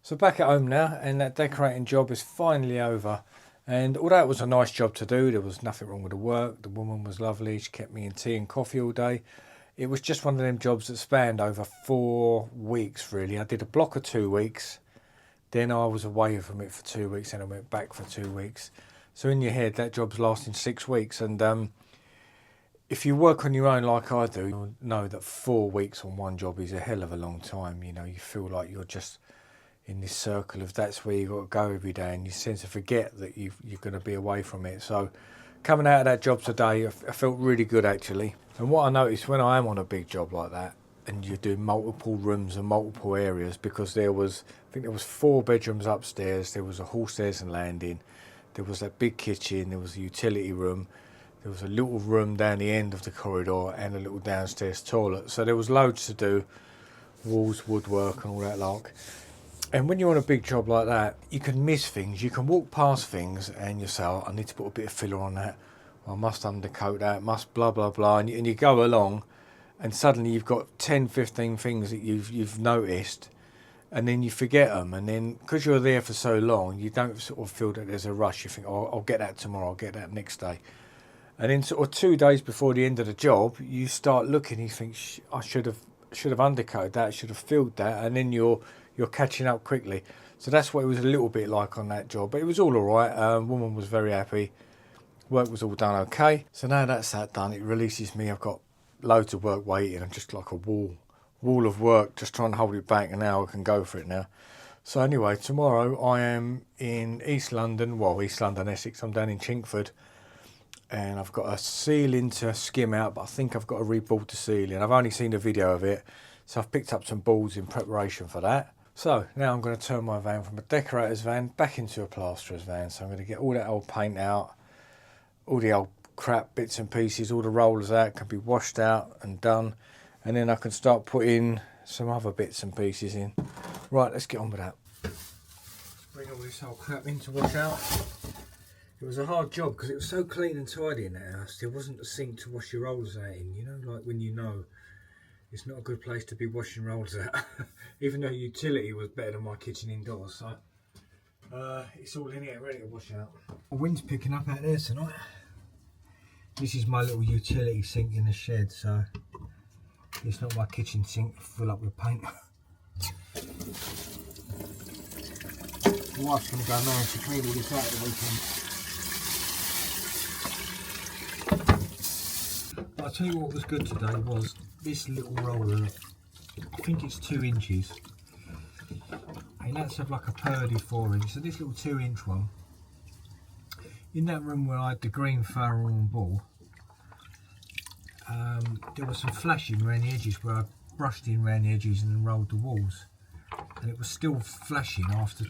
So back at home now, and that decorating job is finally over. And although it was a nice job to do, there was nothing wrong with the work. The woman was lovely. She kept me in tea and coffee all day. It was just one of them jobs that spanned over 4 weeks, really. I did a block of 2 weeks. Then I was away from it for 2 weeks, and I went back for 2 weeks. So in your head, that job's lasting 6 weeks. And if you work on your own like I do, you'll know that 4 weeks on one job is a hell of a long time. You know, you feel like you're just in this circle of that's where you've got to go every day, and you tend to forget that you're going to be away from it. So coming out of that job today, I felt really good actually. And what I noticed when I am on a big job like that, and you do multiple rooms and multiple areas, because I think there was 4 bedrooms upstairs, there was a hall, stairs and landing, there was that big kitchen, there was a utility room, there was a little room down the end of the corridor, and a little downstairs toilet. So there was loads to do, walls, woodwork and all that lark. And when you're on a big job like that, you can miss things. You can walk past things and you say, oh, I need to put a bit of filler on that. Or I must undercoat that, must blah, blah, blah. And you go along and suddenly you've got 10, 15 things that you've noticed, and then you forget them. And then because you're there for so long, you don't sort of feel that there's a rush. You think, oh, I'll get that tomorrow, I'll get that next day. And then sort of 2 days before the end of the job, you start looking, you think, I should have undercoated that, should have filled that. And then you're catching up quickly. So that's what it was a little bit like on that job, but it was all right. Woman was very happy. Work was all done okay. So now that's that done, it releases me. I've got loads of work waiting. I'm just like a wall of work, just trying to hold it back, and now I can go for it now. So anyway, tomorrow I am in East London, Essex. I'm down in Chinkford, and I've got a ceiling to skim out, but I think I've got to reboard the ceiling. I've only seen a video of it, so I've picked up some boards in preparation for that. So now I'm going to turn my van from a decorator's van back into a plasterer's van. So I'm going to get all that old paint out, all the old crap bits and pieces, all the rollers out, can be washed out and done. And then I can start putting some other bits and pieces in. Right, let's get on with that. Bring all this old crap in to wash out. It was a hard job because it was so clean and tidy in that house. There wasn't a sink to wash your rollers out in, you know, like when you know it's not a good place to be washing rollers out. Even though utility was better than my kitchen indoors, so it's all in here ready to wash out. The wind's picking up out there tonight. This is my little utility sink in the shed, so it's not my kitchen sink full up with paint. My wife's going to go mad to clean all this out the weekend. I'll tell you what was good today was this little roller. I think it's 2 inches. And that's of like a Purdy 4 inch. So this little 2 inch one. In that room where I had the green Farrow ball, there was some flashing around the edges where I brushed in around the edges and then rolled the walls. And it was still flashing after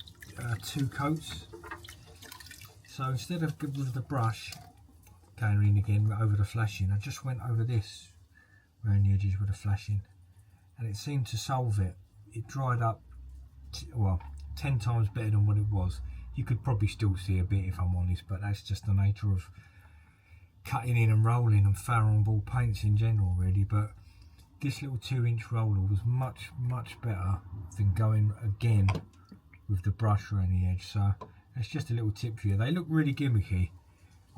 2 coats. So instead of with the brush going in again over the flashing, I just went over this around the edges with the flashing, and it seemed to solve it. It dried up, 10 times better than what it was. You could probably still see a bit if I'm honest, but that's just the nature of cutting in and rolling and Farrow ball paints in general really. But this little 2 inch roller was much better than going again with the brush around the edge. So that's just a little tip for you. They look really gimmicky.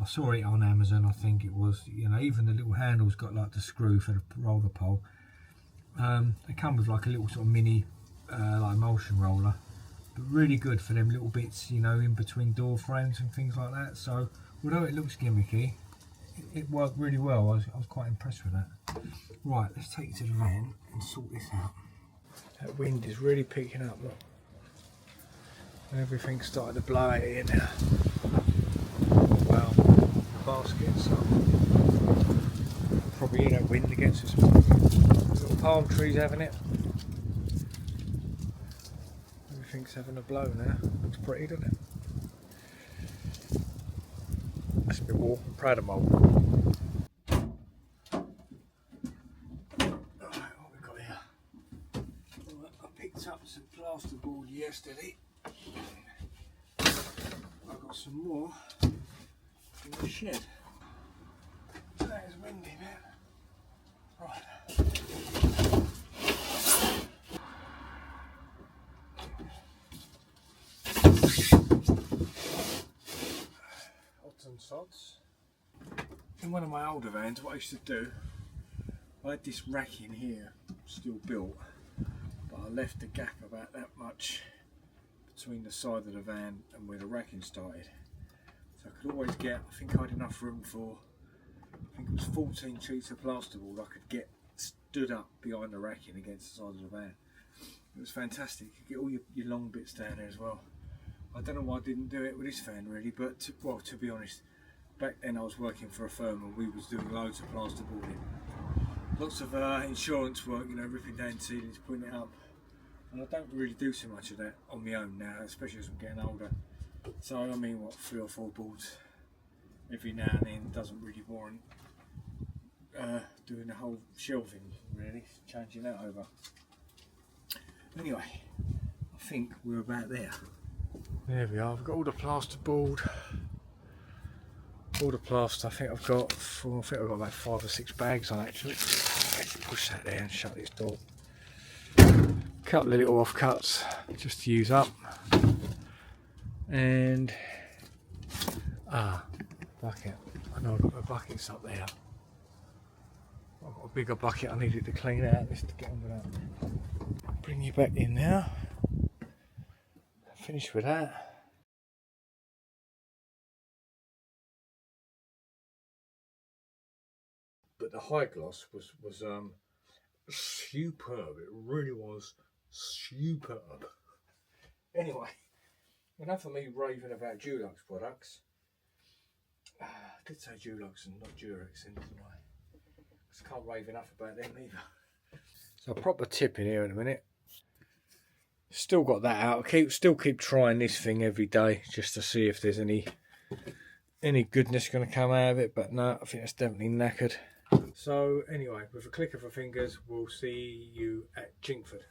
I saw it on Amazon, I think it was, you know, even the little handle's got like the screw for the roller pole. They come with like a little sort of mini like emulsion roller, but really good for them little bits, you know, in between door frames and things like that. So although it looks gimmicky, it worked really well. I was quite impressed with that. Right, let's take it to the van and sort this out. That wind is really picking up, look. Everything's starting to blow out here now. Well, the basket, so probably hear that wind against us. Little palm trees having it. Everything's having a blow now. Looks pretty, doesn't it? That's a bit warm. I'm proud of my Alright, what we got here? Right, I picked up some plasterboard yesterday. I've got some more in the shed. That is windy, man. Right. sods. In one of my older vans, what I used to do, I had this rack in here, still built, but I left the gap about that much between the side of the van and where the racking started. So I could always get, I think I had enough room for, I think it was 14 sheets of plasterboard I could get stood up behind the racking against the side of the van. It was fantastic. You could get all your long bits down there as well. I don't know why I didn't do it with this van really, but to be honest, back then I was working for a firm and we was doing loads of plasterboarding. Lots of insurance work, you know, ripping down ceilings, putting it up. And I don't really do so much of that on my own now, especially as I'm getting older. So I mean, what, 3 or 4 boards every now and then doesn't really warrant doing the whole shelving, really, changing that over. Anyway, I think we're about there. There we are, I've got all the plasterboard, all the plaster. I think I've got about 5 or 6 bags on actually. Let's push that there and shut this door. Couple of little offcuts just to use up. And bucket. I know I've got my buckets up there. I've got a bigger bucket I needed to clean out just to get on with that. Bring you back in now. Finish with that. But the high gloss was superb. It really was superb. Anyway, enough of me raving about Dulux products. I did say Dulux and not Durex, didn't I? Because I can't rave enough about them either. So a proper tip in here in a minute. Still got that out. Still keep trying this thing every day just to see if there's any goodness going to come out of it. But no, I think it's definitely knackered. So anyway, with a click of our fingers, we'll see you at Chingford.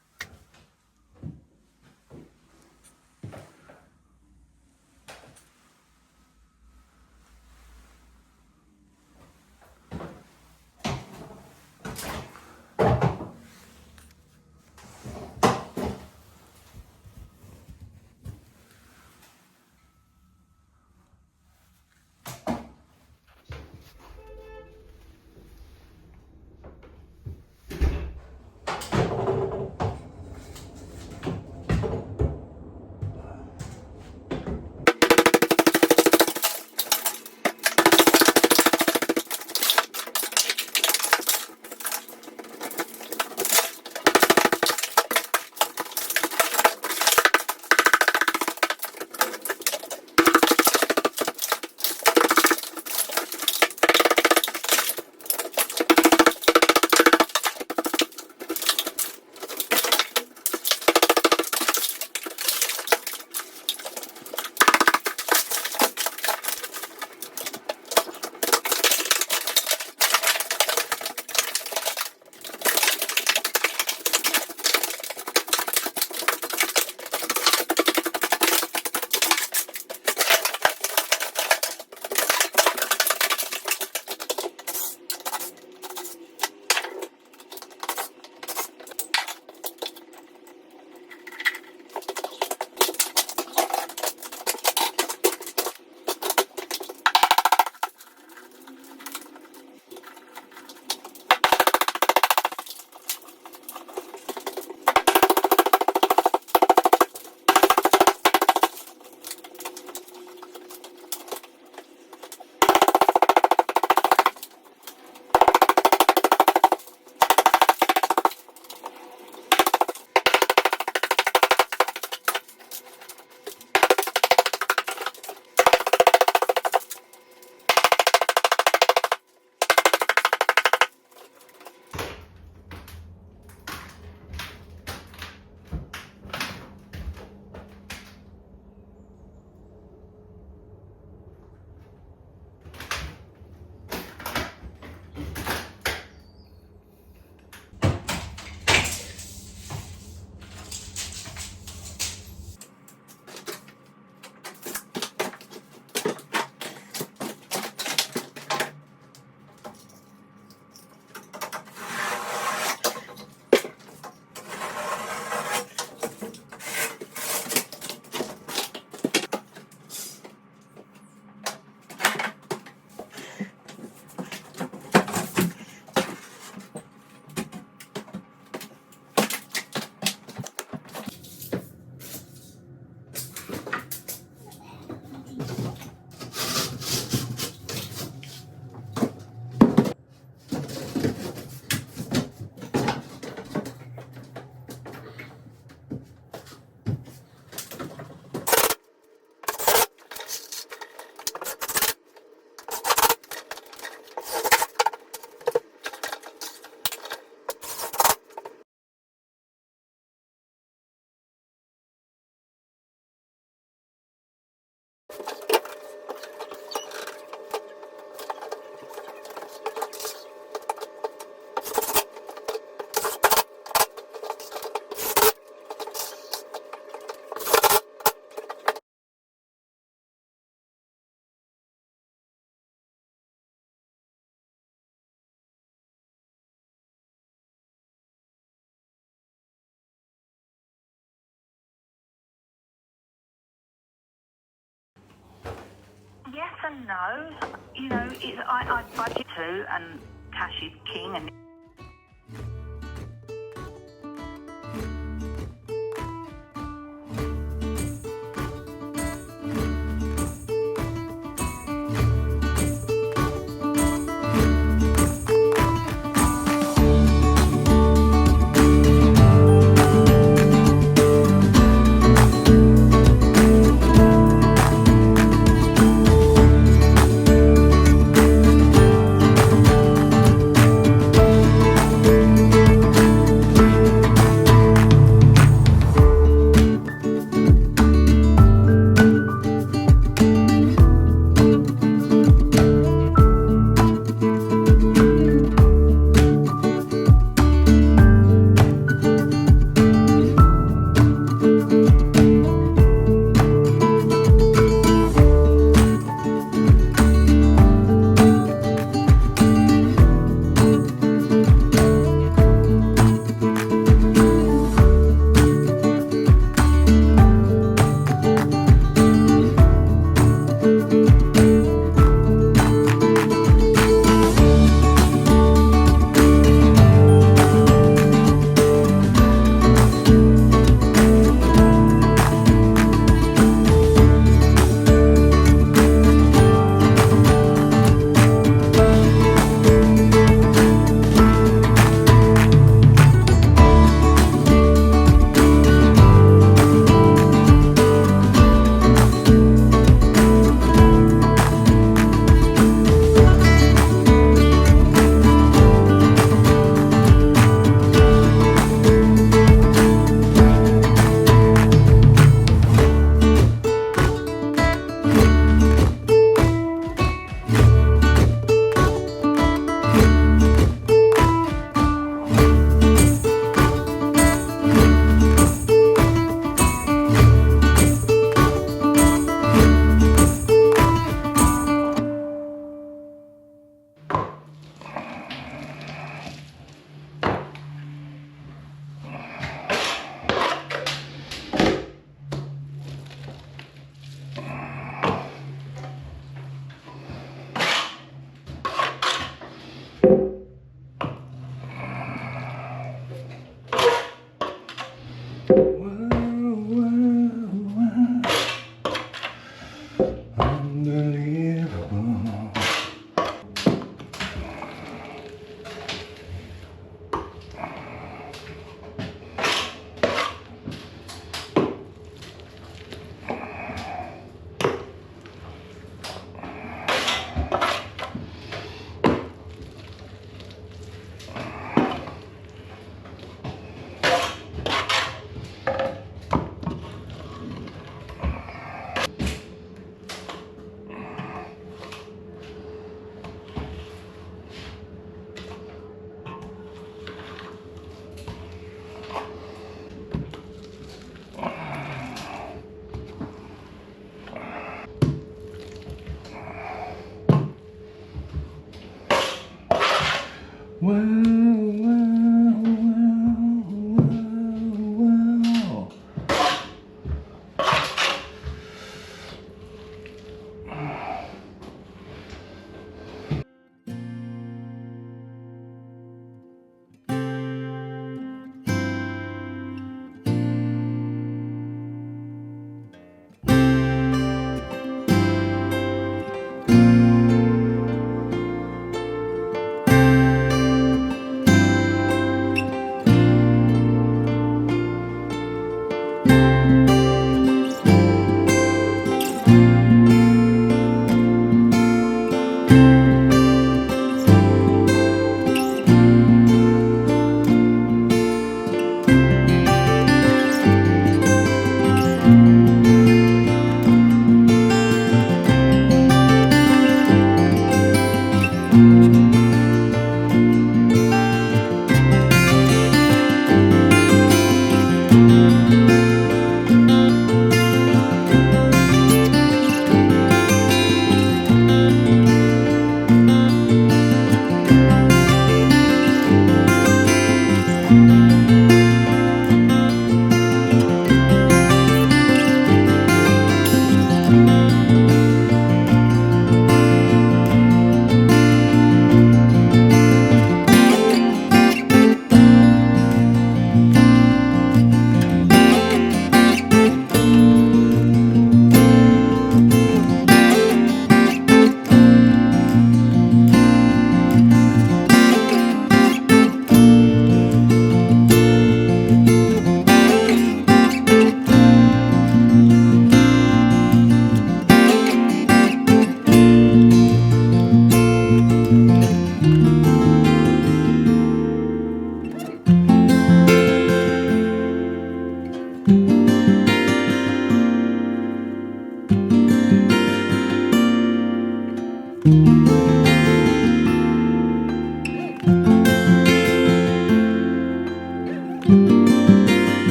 and no. You know, I budget too, and cash is king. And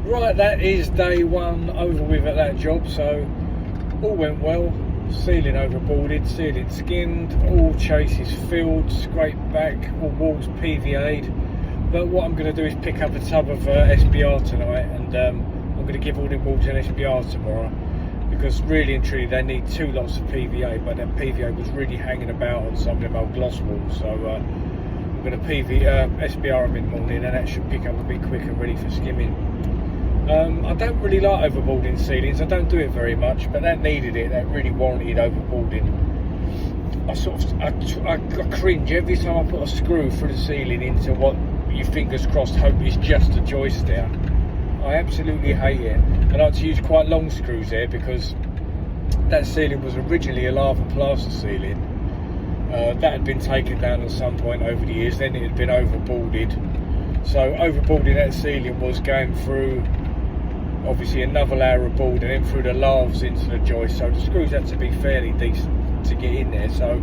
Right, that is day one over with at that job, so all went well. Ceiling overboarded, ceiling skimmed, all chases filled, scraped back, all walls PVA'd. But what I'm going to do is pick up a tub of SBR tonight, and I'm going to give all the walls an SBR tomorrow, because really and truly they need 2 lots of PVA, but that PVA was really hanging about on some of them old gloss walls, so I'm going to SBR them in the morning, and that should pick up a bit quicker, ready for skimming. I don't really like overboarding ceilings, I don't do it very much, but that needed it, that really warranted overboarding. I cringe every time I put a screw through the ceiling into what you fingers crossed hope is just a joist there. I absolutely hate it. I like to use quite long screws there, because that ceiling was originally a lava plaster ceiling. That had been taken down at some point over the years, then it had been overboarded. So overboarding that ceiling was going through obviously another layer of board and then through the lavs into the joist, so the screws had to be fairly decent to get in there. So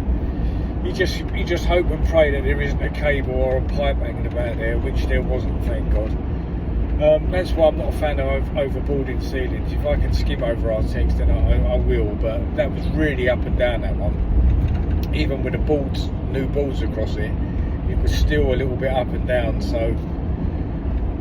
you just hope and pray that there isn't a cable or a pipe hanging about there, which there wasn't, thank God. That's why I'm not a fan of overboarding ceilings. If I can skim over Artex, then I will, but that was really up and down, that one. Even with the boards, new boards across it, it was still a little bit up and down, so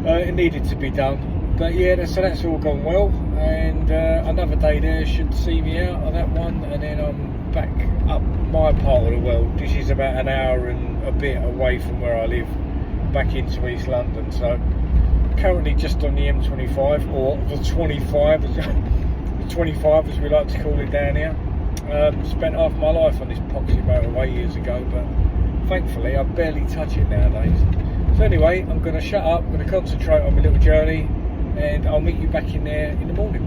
it needed to be done. But yeah, so that's all gone well, and another day there should see me out on that one, and then I'm back up my part of the world. This is about an hour and a bit away from where I live, back into East London. So currently just on the M25, or the 25, the 25 as we like to call it down here. Spent half my life on this poxy motorway years ago, but thankfully I barely touch it nowadays. So anyway, I'm going to shut up, I'm going to concentrate on my little journey, and I'll meet you back in there in the morning.